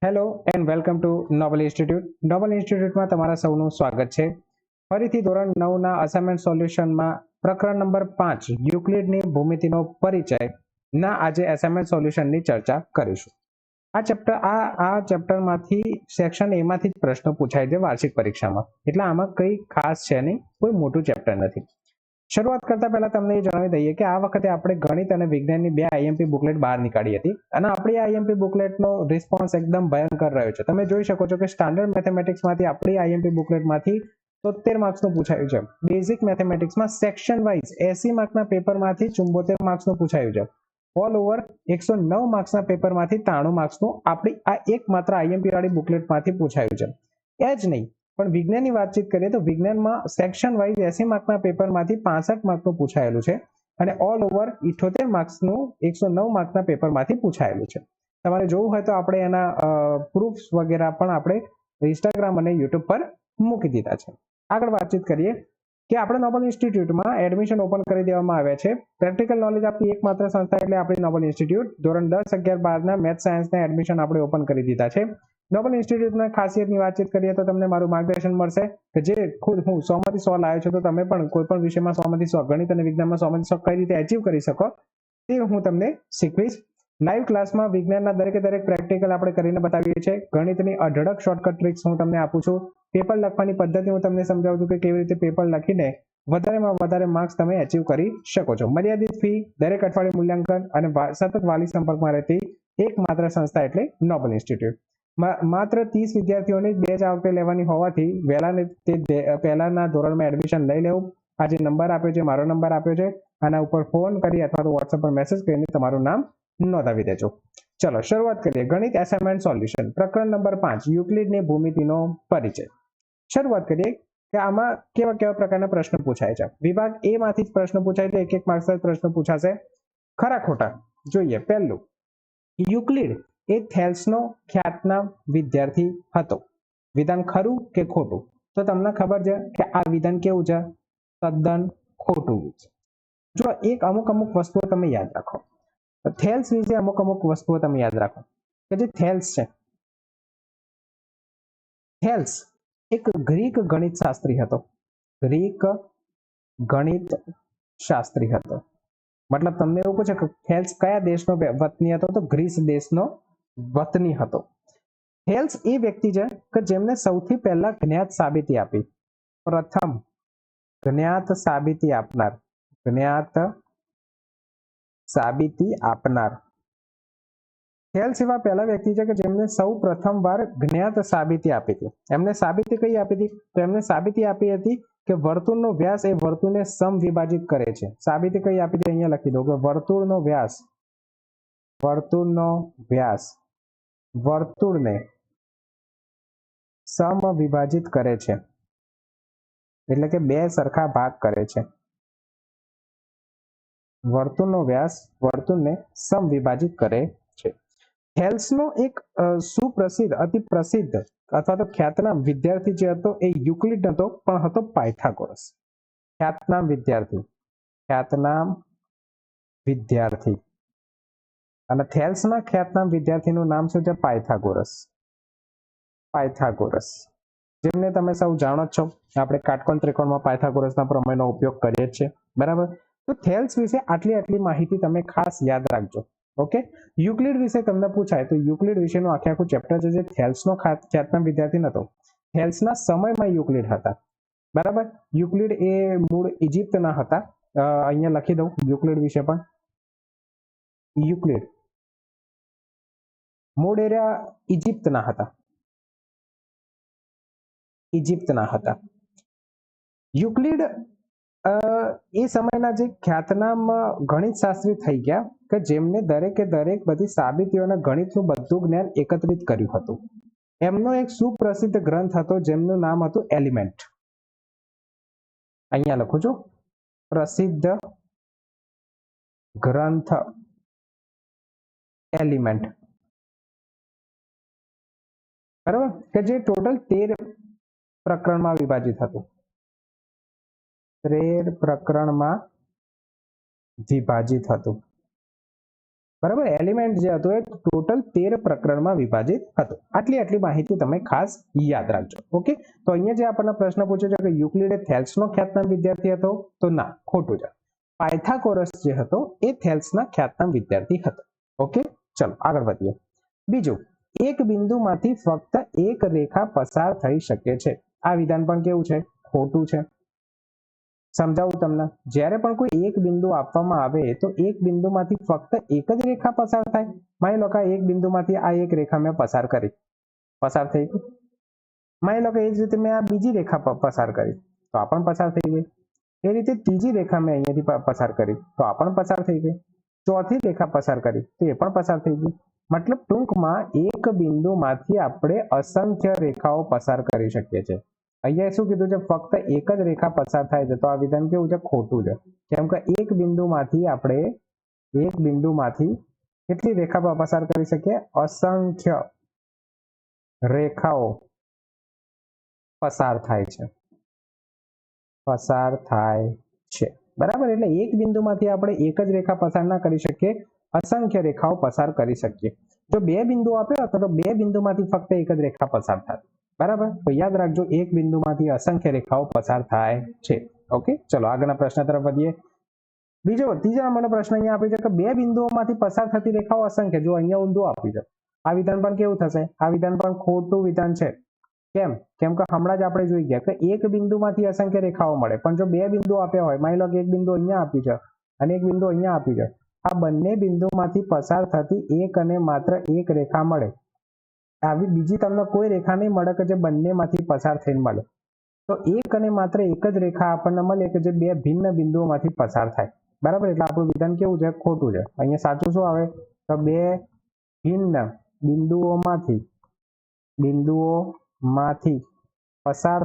Hello and welcome to Noble Institute. Noble ઇન્સ્ટિટ્યૂટમાં તમારા સૌનું સ્વાગત છે. ફરીથી ધોરણ 9ના અસાઇનમેન્ટ સોલ્યુશનમાં પ્રકરણ નંબર 5 યુક્લિડની ભૂમિતિનો પરિચય ના આજે અસાઇનમેન્ટ સોલ્યુશનની ચર્ચા કરીશું. આ ચેપ્ટરમાંથી સેક્શન એમાંથી જ પ્રશ્નો પૂછાય છે વાર્ષિક પરીક્ષામાં, એટલે આમાં કંઈ ખાસ છે નહીં, કોઈ મોટું ચેપ્ટર નથી. શરૂઆત કરતા પહેલા તમને એ જણાવી દઈએ કે આ વખતે આપણે ગણિત અને વિજ્ઞાનની 2 આઈએમપી બુકલેટ બહાર નીકાળી હતી અને આપણી આઈએમપી બુકલેટનો રિસ્પોન્સ એકદમ ભયંકર રહ્યો છે. તમે જોઈ શકો છો કે સ્ટાન્ડર્ડ મેથેમેટિક્સમાંથી આપણી આઈએમપી બુકલેટમાંથી 73 માર્ક્સનું પૂછાયું છે. બેઝિક મેથેમેટિક્સમાં સેક્શન વાઇઝ 80 માર્ક્સના પેપરમાંથી 74 માર્ક્સનું પૂછાયું છે. ઓલ ઓવર 109 માર્ક્સના પેપરમાંથી 93 માર્ક્સનું આપણી આ એકમાત્ર આઈએમપી વાળી બુકલેટમાંથી પૂછાયું છે. એ જ નહીં, પણ વિજ્ઞાનની વાતચીત કરીએ તો વિજ્ઞાનમાં સેક્શન વાઇઝ 80 માર્કના પેપરમાંથી 65 માર્કનું પૂછાયેલું છે અને ઓલ ઓવર 78 માર્ક્સનું 109 માર્કના પેપરમાંથી પૂછાયેલું છે. તમારે જોવું હોય તો આપણે એના પ્રૂફ્સ વગેરે પણ આપણે ઇન્સ્ટાગ્રામ અને યુટ્યુબ પર મૂકી દીધા છે. આગળ વાતચીત કરીએ કે આપણે નોબલ ઇન્સ્ટિટ્યૂટમાં એડમિશન ઓપન કરી દેવામાં આવ્યા છે. પ્રેક્ટિકલ નોલેજ આપતી એકમાત્ર સંસ્થા એટલે આપણી નોબલ ઇન્સ્ટિટ્યૂટ. ધોરણ 10, 11, 12ના મેથ્સ સાયન્સના એડમિશન આપણે ઓપન કરી દીધા છે. નોબલ ઇન્સ્ટિટ્યૂટના ખાસિયતની વાતચીત કરીએ તો તમને મારું માર્ગદર્શન મળશે કે જે ખુદ હું 100માંથી 100 લાવ્યો છું, તો તમે પણ કોઈ પણ વિષયમાં 100માંથી 100, ગણિત અને વિજ્ઞાનમાં 100માંથી 100 કઈ રીતે અચીવ કરી શકો તે હું તમને શીખવીશ. લાઈવ ક્લાસમાં વિજ્ઞાનના દરેકે દરેક પ્રેક્ટિકલ આપણે કરીને બતાવીએ છીએ. ગણિતની અઢળક શોર્ટકટ ટ્રિક્સ હું તમને આપું છું. પેપર લખવાની પદ્ધતિ હું તમને સમજાવું છું કે કેવી રીતે પેપર લખીને વધારેમાં વધારે માર્ક્સ તમે અચીવ કરી શકો છો. મર્યાદિત ફી, દરેક અઠવાડિયે મૂલ્યાંકન અને સતત વાલી સંપર્કમાં રહેતી એકમાત્ર સંસ્થા એટલે નોબલ ઇન્સ્ટિટ્યૂટ. માત્ર 30 વિદ્યાર્થીઓની બેચ આ વખતે લેવાની હોવાથી વહેલા તે પહેલાના ધોરણમાં એડમિશન લઈ લેવું. આ જે નંબર આપ્યો છે, મારો નંબર આપ્યો છે, આના ઉપર ફોન કરી અથવા તો વોટ્સએપ પર મેસેજ કરીને તમારું નામ નોંધાવી દેજો. ચલો શરૂઆત કરીએ. ગણિત અસાઇનમેન્ટ સોલ્યુશન પ્રકરણ નંબર 5 યુક્લિડની ભૂમિતિનો પરિચય. શરૂઆત કરીએ કે આમાં કેવા કેવા પ્રકારના પ્રશ્નો પૂછાય છે. વિભાગ એ માંથી જ પ્રશ્ન પૂછાય છે. એક માર્ક્સ પ્રશ્ન પૂછાશે. ખરા ખોટા જોઈએ. પહેલું, યુક્લિડ એ થેલ્સનો ખ્યાતનામ વિદ્યાર્થી હતો. વિધાન ખરું કે ખોટું? તો તમને ખબર છે કે આ વિધાન કેવું છે? તદ્દન ખોટું છે. જો અમુક વસ્તુઓ તમે યાદ રાખો. થેલ્સ વિશે અમુક વસ્તુઓ તમે યાદ રાખો કે જે થેલ્સ છે, થેલ્સ એક ગ્રીક ગણિત શાસ્ત્રી હતો. ગ્રીક ગણિત શાસ્ત્રી હતો. મતલબ તમને એવું પૂછે કે થેલ્સ કયા દેશનો વતની હતો? તો ગ્રીસ દેશનો વતની હતો. થેલ્સ એ વ્યક્તિ છે કે જેમને સૌથી પહેલા જ્ઞાત સાબિતી આપી. પ્રથમ જ્ઞાત સાબિતી આપનાર. જ્ઞાત સાબિતી આપનાર થેલ્સ એવા પહેલા વ્યક્તિ છે કે જેમને સૌ પ્રથમ વાર જ્ઞાત સાબિતી આપી હતી. એમને સાબિતી કઈ આપી હતી? તો એમને સાબિતી આપી હતી કે વર્તુળનો વ્યાસ એ વર્તુળને સમવિભાજિત કરે છે. સાબિતી કઈ આપી હતી? અહીંયા લખી દો કે વર્તુળનો વ્યાસ વર્તુળને સમવિભાજિત કરે છે, એટલે કે બે સરખા ભાગ કરે છે. વર્તુળનો વ્યાસ વર્તુળને સમવિભાજિત કરે છે. થેલ્સનો એક સુપ્રસિદ્ધ, અતિ પ્રસિદ્ધ અથવા તો ખ્યાતનામ વિદ્યાર્થી જે હતો એ યુક્લિડ હતો, પણ હતો પાયથાગોરસ. ખ્યાતનામ વિદ્યાર્થી અને થેલ્સના ખ્યાતનામ વિદ્યાર્થીનું નામ શું છે? પાયથાગોરસ, જેમને તમે સૌ જાણો છો. આપણે કાટકોણ ત્રિકોણમાં પાયથાગોરસના પ્રમેયનો ઉપયોગ કરીએ છીએ, બરાબર? તો થેલ્સ વિશે આટલી માહિતી તમે ખાસ યાદ રાખજો. ઓકે. યુક્લિડ વિશે તમને પૂછાય તો યુક્લિડ વિશેનું આખું ચેપ્ટર છે જે થેલ્સનો ખ્યાતનામ વિદ્યાર્થી નતો. થેલ્સના સમયમાં યુક્લિડ હતા, બરાબર? યુક્લિડ એ મૂળ ઇજિપ્તના હતા. અહીંયા લખી દઉં યુક્લિડ વિશે પણ. યુક્લિડ મૂળ એરિયા ઇજિપ્તના હતા. યુક્લિડ એ સમયના જે ખ્યાતનામ ગણિત શાસ્ત્રી થઈ ગયા કે જેમને દરેકે દરેક બધી સાબિતીઓના ગણિતનું બધું જ્ઞાન એકત્રિત કર્યું હતું. એમનો એક સુપ્રસિદ્ધ ગ્રંથ હતો જેમનું નામ હતું એલિમેન્ટ. અહીંયા લખું છું, પ્રસિદ્ધ ગ્રંથ એલિમેન્ટ, બરાબર? કે જે ટોટલ 13 પ્રકરણમાં વિભાજિત હતું. 13 પ્રકરણમાં વિભાજિત હતું. બરાબર, એલિમેન્ટ જે હતું એ ટોટલ 13 પ્રકરણમાં વિભાજિત હતું. આટલી માહિતી તમે ખાસ યાદ રાખજો. ઓકે, તો અહીંયા જે આપણને પ્રશ્ન પૂછ્યો છે કે યુક્લિડ એ થેલ્સનો ખ્યાતનામ વિદ્યાર્થી હતો, તો ના, ખોટું છે. પાયથાગોરસ જે હતો એ થેલ્સના ખ્યાતનામ વિદ્યાર્થી હતો. ઓકે, ચલો આગળ વધીએ. બીજું, એક બિંદુમાંથી ફક્ત એક રેખા પસાર થઈ શકે છે. આ વિધાન પણ કેવું છે? ખોટું છે. સમજાવું તમને. જ્યારે પણ કોઈ એક બિંદુ આપવામાં આવે તો એક બિંદુમાંથી ફક્ત એક જ રેખા પસાર થાય. માની લો કે એક બિંદુમાંથી આ એક રેખા મેં પસાર કરી, પસાર થઈ ગઈ. માની લો કે એ જ રીતે મેં આ બીજી રેખા પસાર કરી તો આ પણ પસાર થઈ ગઈ. એ રીતે ત્રીજી રેખા મેં અહીંયાથી પસાર કરી તો આ પણ પસાર થઈ ગઈ. ચોથી રેખા પસાર કરી તો એ પણ પસાર થઈ ગઈ. મતલબ ટૂંકમાં એક બિંદુમાંથી આપણે અસંખ્ય રેખાઓ પસાર કરી શકીએ છીએ. અહીંયા શું કીધું છે? ફક્ત એક જ રેખા પસાર થાય છે. તો આ વિધાન કેવું છે? ખોટું છે. કેમ કે એક બિંદુમાંથી આપણે કેટલી રેખા પસાર કરી શકીએ? અસંખ્ય રેખાઓ પસાર થાય છે. બરાબર, એટલે એક બિંદુમાંથી આપણે એક જ રેખા પસાર ના કરી શકીએ, અસંખ્ય રેખાઓ પસાર કરી શકીએ. જો બે બિંદુ આપ્યો હતો તો બે બિંદુમાંથી ફક્ત એક જ રેખા પસાર થાય. બરાબર, તો યાદ રાખજો, એક બિંદુમાંથી અસંખ્ય રેખાઓ પસાર થાય છે. ઓકે, ચલો આગળના પ્રશ્ન તરફ વધીએ. ત્રીજા નંબરનો પ્રશ્ન અહીંયા આપ્યો છે કે બે બિંદુઓમાંથી પસાર થતી રેખાઓ અસંખ્ય. જો અહીંયા ઊંધું આપ્યું છે. આ વિધાન પણ કેવું થશે? આ વિધાન પણ ખોટું વિધાન છે. કેમ? કેમ કે હમણાં જ આપણે જોઈ ગયા કે એક બિંદુમાંથી અસંખ્ય રેખાઓ મળે, પણ જો બે બિંદુ આપ્યા હોય, માની લો કે એક બિંદુ અહીંયા આપ્યું છે અને એક બિંદુ અહીંયા આપ્યું છે, આ બંને બિંદુમાંથી પસાર થતી એક અને માત્ર એક રેખા મળે. આવી બીજી તમને કોઈ રેખા નહીં મળે કે જે બંનેમાંથી પસાર થઈને મળે. તો એક અને માત્ર એક જ રેખા આપણને મળે કે જે બે ભિન્ન બિંદુઓમાંથી પસાર થાય. બરાબર, એટલે આપણું વિધાન કેવું છે? ખોટું છે. અહીંયા સાચું શું આવે? તો બે ભિન્ન બિંદુઓમાંથી પસાર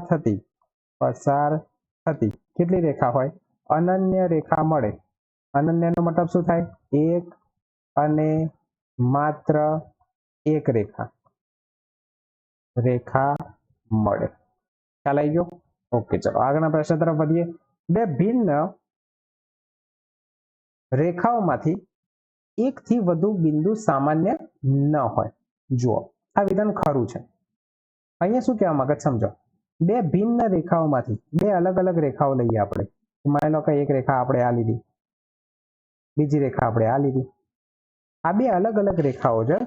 થતી કેટલી રેખા હોય? અનન્ય રેખા મળે. અનન્યનો મતલબ શું થાય? એક અને માત્ર એક રેખા મળે. ખ્યાલ આવી ગયો? ઓકે, ચલો આગળના પ્રશ્ન તરફ વધીએ. બે ભિન્ન રેખાઓમાંથી એકથી વધુ બિંદુ સામાન્ય ન હોય. જુઓ, આ વિધાન ખરું છે. અહીંયા શું કહેવા માંગે? સમજો, બે ભિન્ન રેખાઓમાંથી બે અલગ અલગ રેખાઓ લઈએ આપણે. માની લો કે એક રેખા આપણે આ લીધી, બીજી રેખા આપણે આ લીધી. આ બે અલગ અલગ રેખાઓ છે.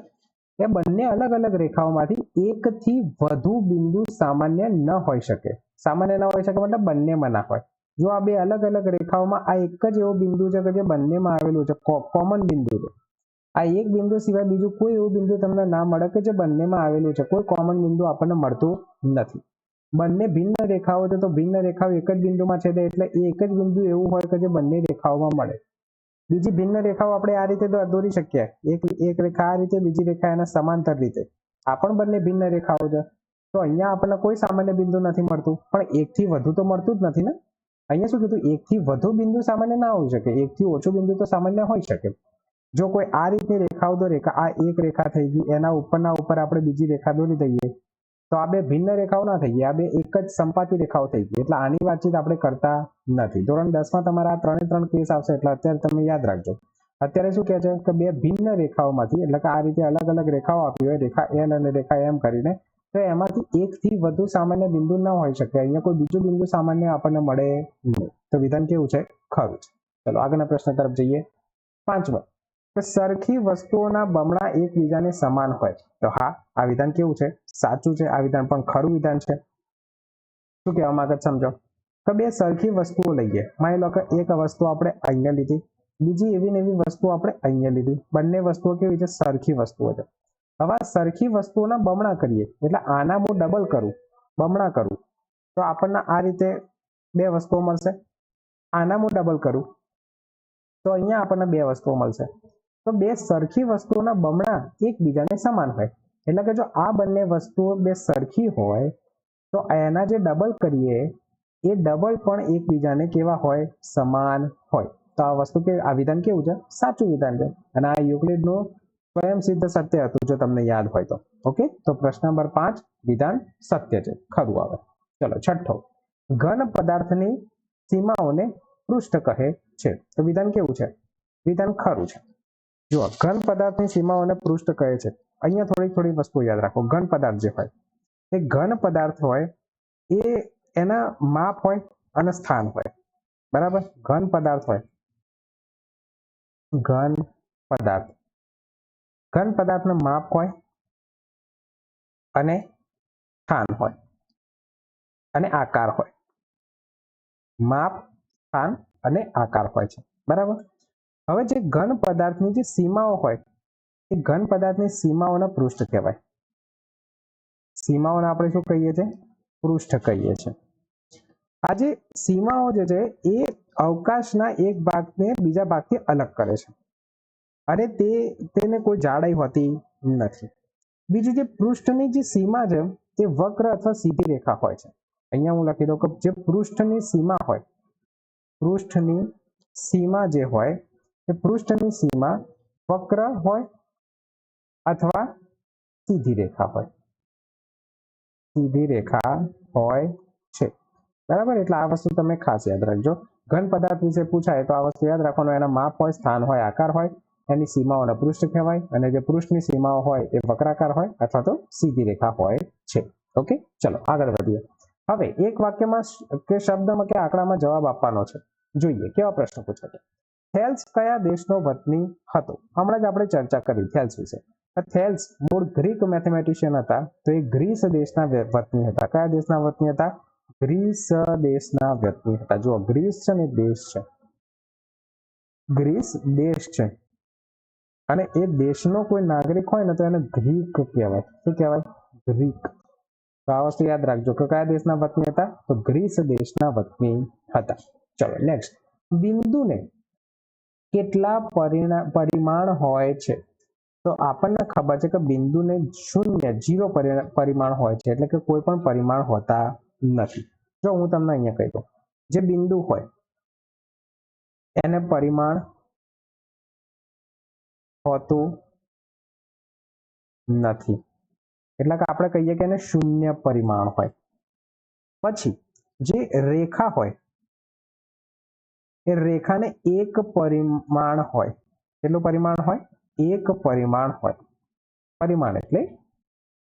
એ બંને અલગ અલગ રેખાઓમાંથી એકથી વધુ બિંદુ સામાન્ય ન હોઈ શકે. સામાન્ય ન હોઈ શકે મતલબ બંનેમાં ના હોય. જો આ બે અલગ અલગ રેખાઓમાં આ એક જ એવો બિંદુ છે કે જે બંનેમાં આવેલું છે, કોમન બિંદુ છે. આ એક બિંદુ સિવાય બીજું કોઈ એવું બિંદુ તમને ના મળે કે જે બંનેમાં આવેલું છે. કોઈ કોમન બિંદુ આપણને મળતું નથી. બંને ભિન્ન રેખાઓ છે તો ભિન્ન રેખાઓ એક જ બિંદુમાં છેદે એટલે એક જ બિંદુ એવું હોય કે જે બંને રેખાઓમાં મળે. બીજી ભિન્ન રેખાઓ આપણે આ રીતે દોરી શકીએ. એક રેખા આ રીતે, બીજી રેખા એના સમાંતર રીતે. આ પણ બંને ભિન્ન રેખાઓ છે. તો અહીંયા આપણને કોઈ સામાન્ય બિંદુ નથી મળતું, પણ એકથી વધુ તો મળતું જ નથી ને. અહીંયા શું કીધું? એકથી વધુ બિંદુ સામાન્ય ના હોઈ શકે, એકથી ઓછું બિંદુ તો સામાન્ય હોઈ શકે. જો કોઈ આ રીતની રેખાઓ દોરે કે આ એક રેખા થઈ ગઈ, એના ઉપરના ઉપર આપણે બીજી રેખા દોરી દઈએ તો આ બે ભિન્ન રેખાઓ ના થઈ ગઈ, આ બે એક જ સંપાતી રેખાઓ થઈ ગઈ. એટલે આની વાતચીત આપણે કરતા નથી. ધોરણ 10માં તમારા આ 3 કેસ આવશે, એટલે અત્યારે તમે યાદ રાખજો. અત્યારે શું કહે છે કે બે ભિન્ન રેખાઓમાંથી, એટલે કે આ રીતે અલગ અલગ રેખાઓ આપી હોય, રેખા એલ અને રેખા એમ કરીને, તો એમાંથી એકથી વધુ સામાન્ય બિંદુ ન હોઈ શકે. અહીંયા કોઈ બીજું બિંદુ સામાન્ય આપણને મળે નહીં. તો વિધાન કેવું છે? ખરું છે. ચલો આગળના પ્રશ્ન તરફ જઈએ. 5મો, સરખી વસ્તુઓના બમણા એકબીજાને સમાન હોય. તો હા, આ વિધાન કેવું છે? સાચું છે. આ વિધાન પણ ખરું વિધાન છે. શું કહેવા માંગે સમજો. તો બે સરખી વસ્તુઓ લઈએ. માની લો કે એક વસ્તુ આપણે અહીંયા લીધી, બીજી એવી ને એવી વસ્તુ આપણે અહીંયા લીધી. બંને વસ્તુઓ કેવી છે? સરખી વસ્તુઓ છે. હવે સરખી વસ્તુઓના બમણા કરીએ, એટલે આના હું ડબલ કરું, બમણા કરું, તો આપણને આ રીતે બે વસ્તુઓ મળશે. આના હું ડબલ કરું તો અહીંયા આપણને બે વસ્તુઓ મળશે. તો બે સરખી વસ્તુઓના બમણા એકબીજાને સમાન હોય. એટલે કે જો આ બંને વસ્તુઓ બે સરખી હોય તો એના જે ડબલ કરીએ એ ડબલ પણ એકબીજાને કેવા હોય? સમાન હોય. તો આ વસ્તુ આ વિધાન કેવું છે? સાચું વિધાન છે. અને આ યુક્લિડનું સ્વયં સિદ્ધ સત્ય હતું, જો તમને યાદ હોય તો. ઓકે, તો પ્રશ્ન નંબર 5 વિધાન સત્ય છે, ખરું આવે. ચલો 6. ઘન પદાર્થની સીમાઓને પૃષ્ઠ કહે છે. તો વિધાન કેવું છે? વિધાન ખરું છે. જો ઘન પદાર્થની સીમાઓને પૃષ્ઠ કહે છે. અહીંયા થોડી વસ્તુ યાદ રાખો. ઘન પદાર્થ જે હોય એ ઘન પદાર્થ હોય એ એના માપ હોય અને સ્થાન હોય. બરાબર, ઘન પદાર્થ હોય, ઘન પદાર્થ, ઘન પદાર્થનું માપ હોય અને સ્થાન હોય અને આકાર હોય. માપ, સ્થાન અને આકાર હોય છે. બરાબર. હવે જે ઘન પદાર્થની જે સીમાઓ હોય એ ઘન પદાર્થની સીમાઓના પૃષ્ઠ કહેવાય. સીમાઓને આપણે શું કહીએ છીએ? પૃષ્ઠ કહીએ છીએ. આ જે સીમાઓ જે છે એ અવકાશના એક ભાગને બીજા ભાગથી અલગ કરે છે અને તેને કોઈ જાડાઈ હોતી નથી. બીજું, જે પૃષ્ઠની જે સીમા છે તે વક્ર અથવા સીધી રેખા હોય છે. અહીંયા હું લખી દઉં કે જે પૃષ્ઠની સીમા હોય, પૃષ્ઠની સીમા જે હોય એ પૃષ્ઠની સીમા વક્ર હોય અથવા સીધી રેખા હોય. સીધી રેખા હોય છે. બરાબર. એટલે આ વસ્તુ તમે ખાસ યાદ રાખજો. ઘન પદાર્થ વિશે પૂછાય તો આ વસ્તુ યાદ રાખવાનું. એના માપ હોય, સ્થાન હોય, આકાર હોય, એની સીમાઓને પૃષ્ઠ કહેવાય અને જે પૃષ્ઠની સીમાઓ હોય એ વક્રાકાર હોય અથવા તો સીધી રેખા હોય છે. ઓકે, ચલો આગળ વધીએ. હવે એક વાક્યમાં કે શબ્દમાં કે આંકડામાં જવાબ આપવાનો છે. જોઈએ કેવા પ્રશ્ન પૂછાય. થેલ્સ કયા દેશનો વતની હતો? હમણાં જ આપણે ચર્ચા કરી થેલ્સ વિશે. થેલ્સ મૂળ ગ્રીક મેથેમેટિશિયન હતા. તો એ ગ્રીસ દેશના વતની હતા. કયા દેશના વતની હતા? ગ્રીસ દેશના વતની હતા. જુઓ, ગ્રીસ છે ને દેશ છે, ગ્રીસ દેશ છે અને એ દેશનો કોઈ નાગરિક હોય ને તો એને ગ્રીક કહેવાય. શું કહેવાય? ગ્રીક. તો આ વસ્તુ યાદ રાખજો કે કયા દેશના વતની હતા? તો ગ્રીસ દેશના વતની હતા. ચલો નેક્સ્ટ. બિંદુને કેટલા પરિમાણ હોય છે? તો આપણને ખબર છે કે બિંદુને 0 પરિમાણ હોય છે, એટલે કે કોઈ પણ પરિમાણ હોતા નથી. જો હું તમને અહીંયા કહી દઉં, જે બિંદુ હોય એને પરિમાણ હોતું નથી, એટલે કે આપણે કહીએ કે એને 0 પરિમાણ હોય. પછી જે રેખા હોય એ રેખાને 1 પરિમાણ હોય. કેટલું પરિમાણ હોય? 1 પરિમાણ હોય. પરિમાણ એટલે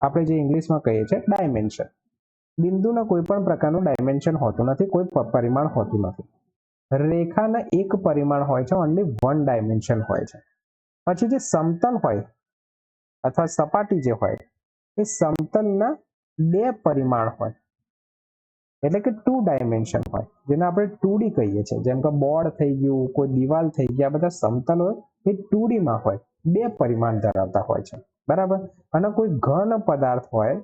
આપણે જે ઇંગ્લિશમાં કહીએ છીએ ડાયમેન્શન. બિંદુના કોઈ પણ પ્રકારનું ડાયમેન્શન હોતું નથી, કોઈ પરિમાણ હોતું નથી. રેખાના 1 પરિમાણ હોય છે, ઓનલી 1 ડાયમેન્શન હોય છે. પછી જે સમતલ હોય અથવા સપાટી જે હોય એ સમતલના 2 પરિમાણ હોય, એટલે કે 2 ડાયમેન્શન હોય, જેને આપણે 2D કહીએ છીએ. જેમ કે બોર્ડ થઈ ગયું, કોઈ દિવાલ થઈ ગયા, બધા સમતલ હોય એ 2D માં હોય, 2 પરિમાણ ધરાવતા હોય છે. બરાબર. અને કોઈ ઘન પદાર્થ હોય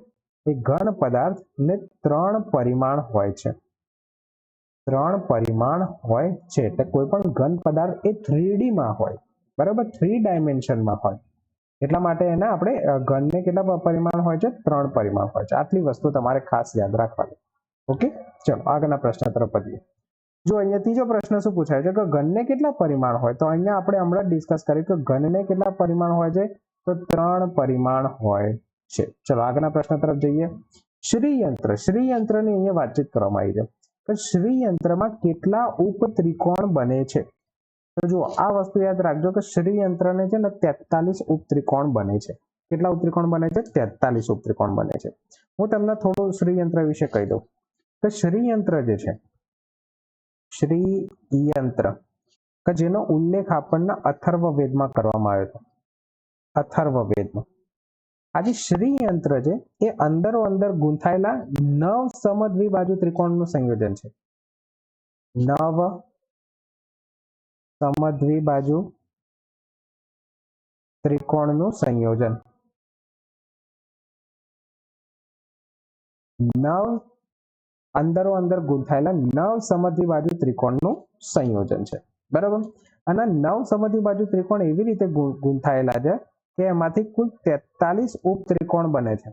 એ ઘન પદાર્થ ને 3 પરિમાણ હોય છે. 3 પરિમાણ હોય છે એટલે કોઈ પણ ઘન પદાર્થ એ 3D માં હોય. બરાબર, 3 ડાયમેન્શનમાં હોય. એટલા માટે એને આપણે ઘનને કેટલા પરિમાણ હોય છે? 3 પરિમાણ હોય છે. આટલી વસ્તુ તમારે ખાસ યાદ રાખવાની. ઓકે, ચલો આગળના પ્રશ્ન તરફ વધીએ. જો અહીંયા ત્રીજો પ્રશ્ન શું પૂછાય છે કે ઘનને કેટલા પરિમાણ હોય? તો અહીંયા આપણે હમણાં ડિસ્કસ કર્યું કે ઘનને કેટલા પરિમાણ હોય છે? તો 3 પરિમાણ હોય છે. ચલો આગળના પ્રશ્ન તરફ જઈએ. શ્રીયંત્ર, શ્રીયંત્રની અહીંયા વાતચીત કરવામાં આવી છે કે શ્રીયંત્રમાં કેટલા ઉપત્રિકોણ બને છે? તો જો આ વસ્તુ યાદ રાખજો કે શ્રીયંત્રને છે ને 43 ઉપત્રિકોણ બને છે. કેટલા ઉપત્રિકોણ બને છે? 43 ઉપત્રિકોણ બને છે. હું તમને થોડું શ્રીયંત્ર વિશે કહી દઉં કે શ્રીયંત્ર જે છે, શ્રીયંત્ર કે જેનો ઉલ્લેખ આપણને અથર્વવેદમાં કરવામાં આવ્યો હતો. અથર્વવેદમાં આજે શ્રીયંત્ર છે એ અંદરો અંદર ગૂંથાયેલા 9 સમદ્વિબાજુ ત્રિકોણનું સંયોજન છે. 9 સમદ્વિબાજુ ત્રિકોણનું સંયોજન. 9 અંદરો અંદર ગૂંથાયેલા 9 સમદ્વિબાજુ ત્રિકોણનું સંયોજન છે. બરાબર. અને 9 સમદ્વિબાજુ ત્રિકોણ એવી રીતે ગૂંથાયેલા છે કે એમાંથી કુલ 43 ઉપત્રિકોણ બને છે.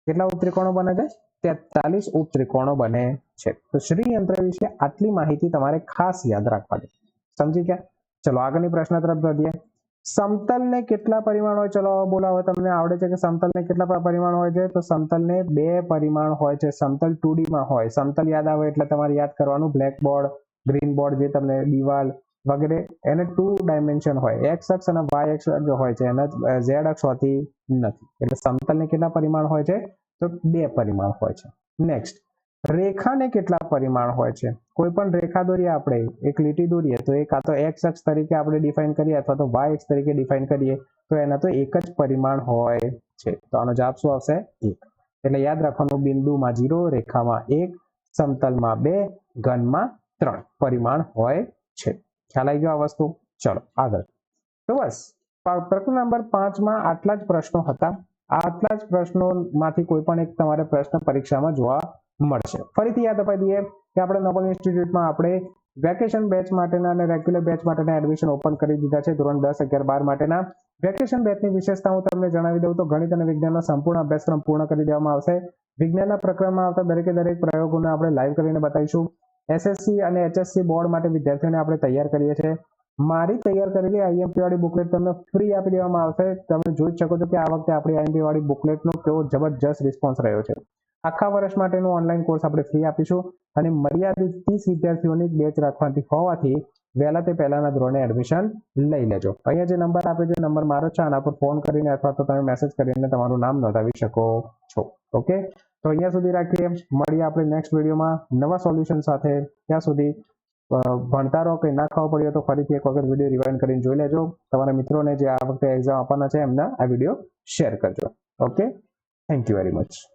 કેટલા ઉપત્રિકોણો બને છે? 43 ઉપત્રિકોણો બને છે. તો શ્રીયંત્ર વિશે આટલી માહિતી તમારે ખાસ યાદ રાખવાની. સમજી ગયા? ચલો આગળની પ્રશ્ન તરફ વધીએ. સમતલને કેટલા પરિમાણ હોય? ચલો બોલાવો, તમને આવડે છે કે સમતલને કેટલા પરિમાણ હોય છે? તો સમતલને 2 પરિમાણ હોય છે. સમતલ 2D માં હોય. સમતલ યાદ આવે એટલે તમારે યાદ કરવાનું બ્લેક બોર્ડ, ગ્રીન બોર્ડ, જે તમને દિવાલ વગેરે એને 2 ડાયમેન્શન હોય, એક્સ અક્ષ અને વાય અક્ષ જો હોય છે, એના ઝેડ અક્ષ હોતી નથી. એટલે સમતલને કેટલા પરિમાણ હોય છે? તો 2 પરિમાણ હોય છે. નેક્સ્ટ, રેખાને કેટલા પરિમાણ હોય છે? કોઈ પણ રેખા દોરીએ આપણે, એક લીટી દોરીએ તો એ કાં તો એક્સ અક્ષ તરીકે આપણે ડિફાઇન કરીએ અથવા તો વાય અક્ષ તરીકે ડિફાઇન કરીએ તો એના તો એક જ પરિમાણ હોય છે. તો આનો જવાબ શું આવશે? 1. એટલે યાદ રાખવાનું, બિંદુમાં 0, રેખામાં 1, સમતલમાં 2, ઘનમાં 3 પરિમાણ હોય છે. ખ્યાલ આવી ગયો આ વસ્તુ? ચલો આગળ. તો બસ પ્રકરણ નંબર 5 માં આટલા જ પ્રશ્નો હતા. આટલા જ પ્રશ્નોમાંથી કોઈ પણ એક તમારે પ્રશ્ન પરીક્ષામાં જોવા મળશે. ફરીથી યાદ અપાઈ દઈએ કે આપણે નોબલ ઇન્સ્ટિટ્યૂટમાં આપણે વેકેશન બેચ માટેના અને રેગ્યુલર બેચ માટેના એડમિશન ઓપન કરી દીધા છે. ધોરણ 10, 11, 12 માટેના વેકેશન બેચની વિશેષતા હું તમને જણાવી દઉં તો ગણિત અને વિજ્ઞાનનો સંપૂર્ણ અભ્યાસક્રમ પૂર્ણ કરી દેવામાં આવશે. વિજ્ઞાનના પ્રકરણમાં આવતા દરેકે દરેક પ્રયોગોને આપણે લાઈવ કરીને બતાવીશું. એસએસસી અને એચએસસી બોર્ડ માટે વિદ્યાર્થીઓને આપણે તૈયાર કરીએ છીએ. મારી તૈયાર કરેલી આઈએમપી વાળી બુકલેટ તમને ફ્રી આપી દેવામાં આવશે. તમે જોઈ શકો છો કે આ વખતે આપણી આઈએમપી વાળી બુકલેટનો કેવો જબરજસ્ત રિસ્પોન્સ રહ્યો છે. આખા વર્ષ માટેનું ઓનલાઈન કોર્સ આપણે ફ્રી આપીશું અને મર્યાદિત 30 વિદ્યાર્થીઓની બેચ રાખવાની હોવાથી વહેલા તે પહેલાના ધોરણે એડમિશન લઈ લેજો. અહીંયા જે નંબર આપ્યો છે, નંબર મારો છે, આના પર ફોન કરીને અથવા તો તમે મેસેજ કરીને તમારું નામ નોંધાવી શકો છો. ઓકે, તો અહીંયા સુધી રાખીએ. મળીએ આપણે નેક્સ્ટ વિડીયોમાં નવા સોલ્યુશન સાથે. ત્યાં સુધી ભણતા રહો. કંઈ ના ખબર પડ્યો તો ફરીથી એક વખત વિડીયો રિવાઇન્ડ કરીને જોઈ લેજો. તમારા મિત્રોને જે આ વખતે એક્ઝામ આપવાના છે એમને આ વિડીયો શેર કરજો. Okay, thank you very much.